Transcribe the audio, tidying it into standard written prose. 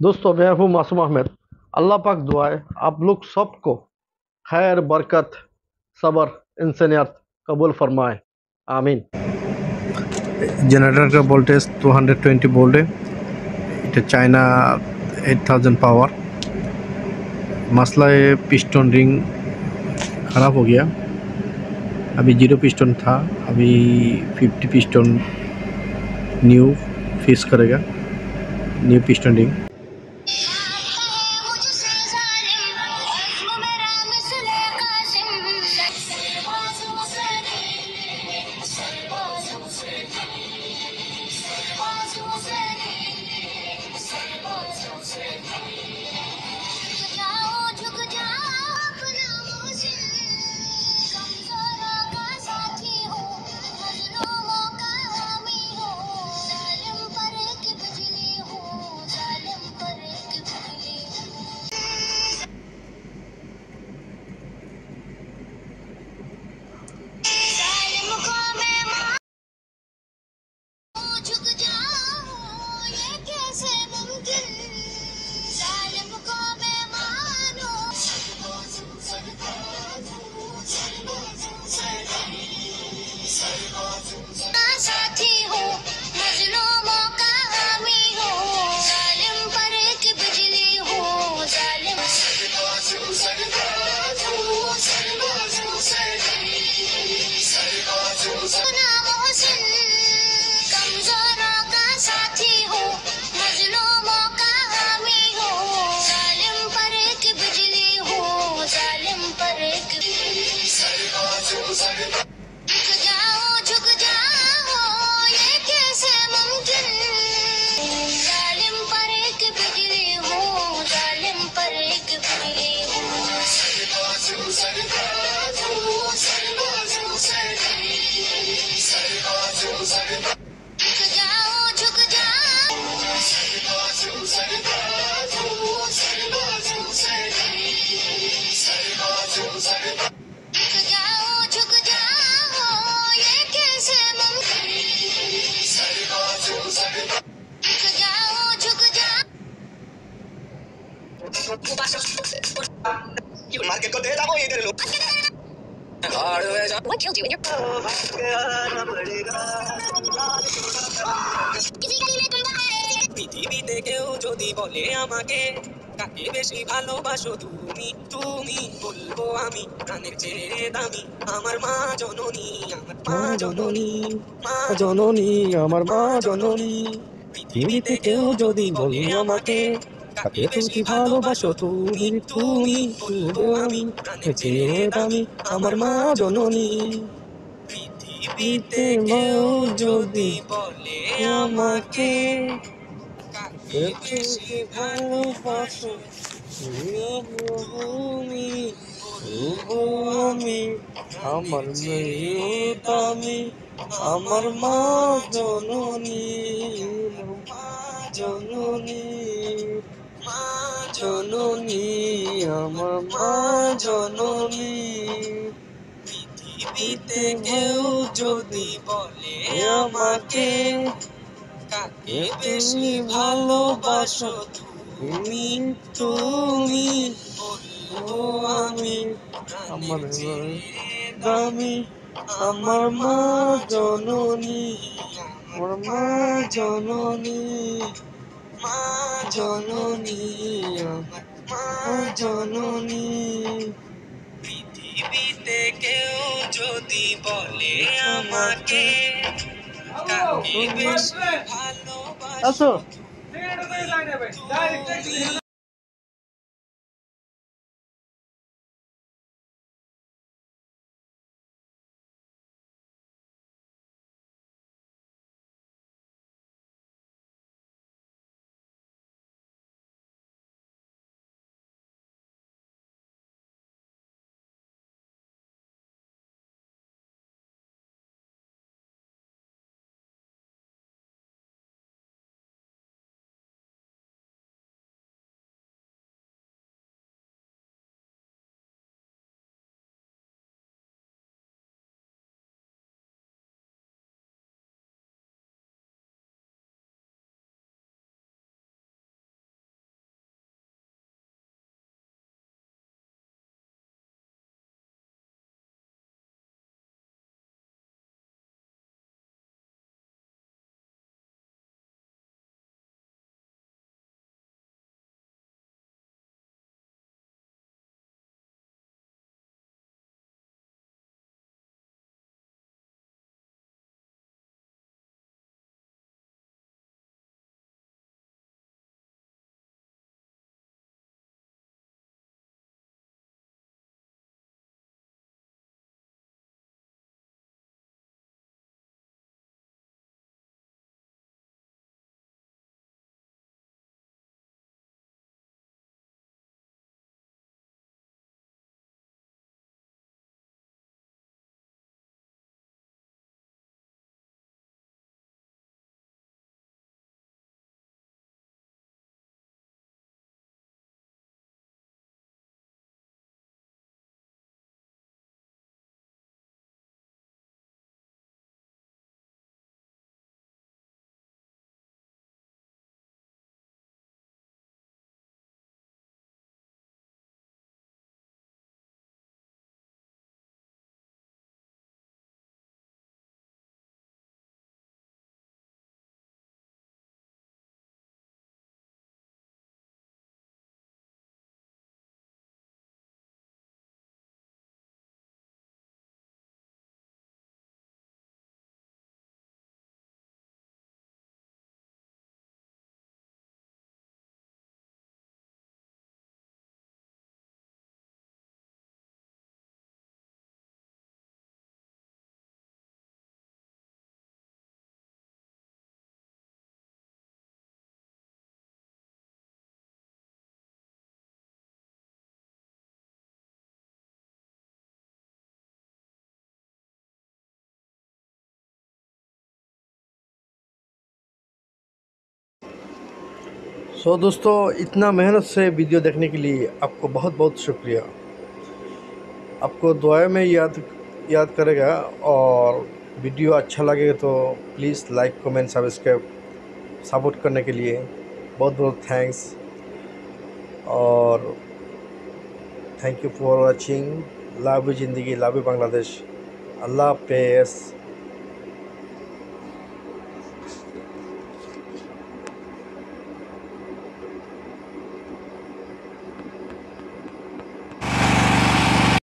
दोस्तों, मैं हूँ मासूम अहमद। अल्लाह पाक दुआ है आप लोग सबको खैर, बरकत, सब्र, इंसानियत कबूल फरमाए। आमीन। जनरेटर का वोल्टेज 220 वोल्ट है। এটা चाइना 8000 पावर। मसला है पिस्टन रिंग ख़राब हो गया। अभी 0 पिस्टन था, अभी 50 पिस्टन न्यू फिक्स करेगा, new piston ring. What killed you in your পৃথিবীতে কেউ যদি বলে আমাকে কাকে বেশি ভালোবাসো তুমি তুমি বলবো আমি প্রাণের চেয়ে দামি আমার মা জননী, আমার মা জননী, মা জননী, আমার মা জননী। পৃথিবীতে কেউ যদি বলে আমাকে কাকে বেশি ভালোবাসো তুমি তুমি বলবো আমি প্রাণের চেয়ে দামি আমার মা জননী। পৃথিবীতে কেউ যদি বলে আমাকে কাকে বেশি ভালোবাসো তুমি বলবো আমি আমার মেয়ে দামি আমার মা জননী, মা জননী, মা জননী, আমার মা জননী। পৃথিবীতে কেউ যদি বলে আমাকে কাকে বেশি ভালোবাসো তুমি তুমি বলবো আমি আমার দামি আমার মা জননী, আমার মা জননী, মা জননী, আমার মা জননী। পৃথিবীতে কেউ যদি বলে আমাকে কাকে বেশি ভালোবাসো তুমি सो दोस्तों, इतना मेहनत से वीडियो देखने के लिए आपको बहुत बहुत शुक्रिया। आपको दुआ में याद करेगा, और वीडियो अच्छा लगेगा तो please like comment subscribe support करने के लिए बहुत बहुत थैंक्स। और thank you for watching. Love you ज़िंदगी, लव यू बांग्लादेश। अल्लाह हाफ़िज़।